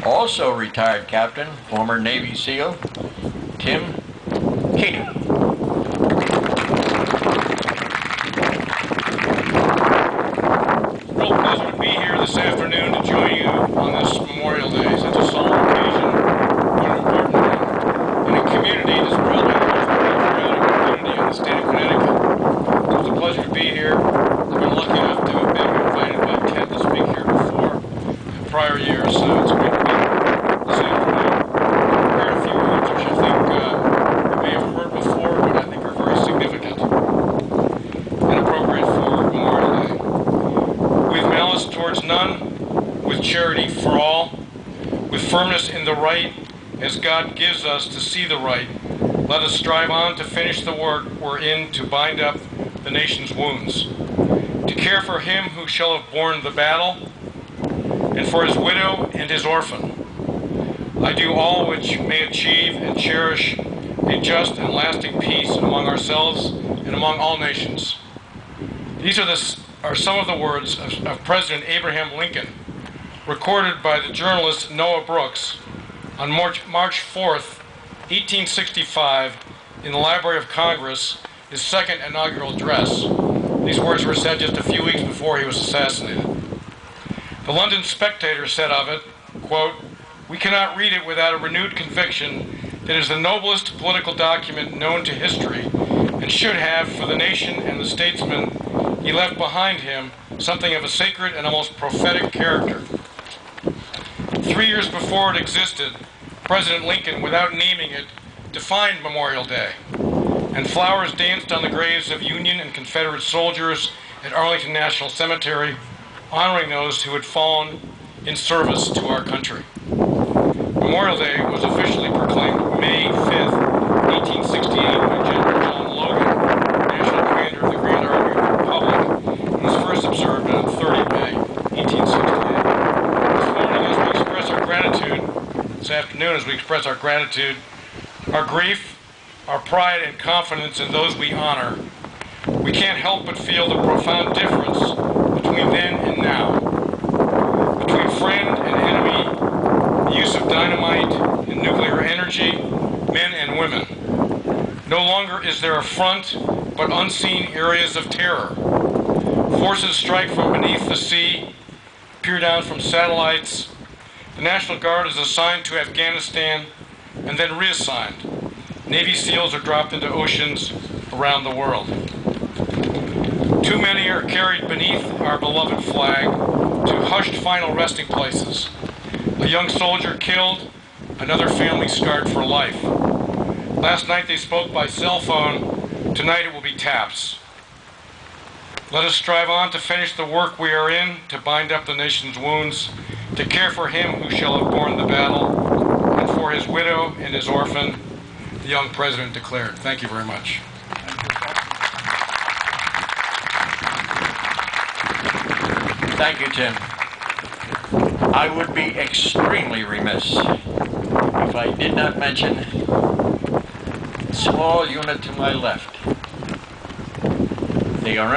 Also retired Captain, former Navy SEAL, Tim Keating. Real pleasure to be here this afternoon to join you on this Memorial Day. Such a solemn occasion, what an important one, in a community that's probably the most patriotic community in the state of Connecticut. So it's a pleasure to be here. I've been lucky enough to have been invited by Ted to speak here before in prior years, so it's great to be here this afternoon. I prepared a few words which I think you may have heard before, but I think are very significant and appropriate for Memorial Day. With malice towards none, with charity for all, with firmness in the right, as God gives us to see the right, let us strive on to finish the work we're in to bind up the nation's wounds, to care for him who shall have borne the battle, and for his widow and his orphan. I do all which may achieve and cherish a just and lasting peace among ourselves and among all nations. These are some of the words of President Abraham Lincoln, recorded by the journalist Noah Brooks on March 4th, 1865, in the Library of Congress, his second inaugural address. These words were said just a few weeks before he was assassinated. The London Spectator said of it, quote, "We cannot read it without a renewed conviction that it is the noblest political document known to history and should have, for the nation and the statesmen he left behind him, something of a sacred and almost prophetic character." 3 years before it existed, President Lincoln, without naming it, defined Memorial Day, and flowers danced on the graves of Union and Confederate soldiers at Arlington National Cemetery, honoring those who had fallen in service to our country. Memorial Day was officially proclaimed May 5th, 1868, by General John Logan, National Commander of the Grand Army of the Republic, and was first observed on 30 May, 1868. This afternoon, as we express our gratitude, our grief, our pride and confidence in those we honor, we can't help but feel the profound difference between then and now, between friend and enemy, the use of dynamite and nuclear energy, men and women. No longer is there a front, but unseen areas of terror. Forces strike from beneath the sea, peer down from satellites. The National Guard is assigned to Afghanistan and then reassigned. Navy SEALs are dropped into oceans around the world. Too many are carried beneath our beloved flag to hushed final resting places. A young soldier killed, another family scarred for life. Last night they spoke by cell phone. Tonight it will be taps. Let us strive on to finish the work we are in, to bind up the nation's wounds, to care for him who shall have borne the battle, and for his widow and his orphan, the young president declared. Thank you very much. Thank you, Tim. I would be extremely remiss if I did not mention the small unit to my left. They are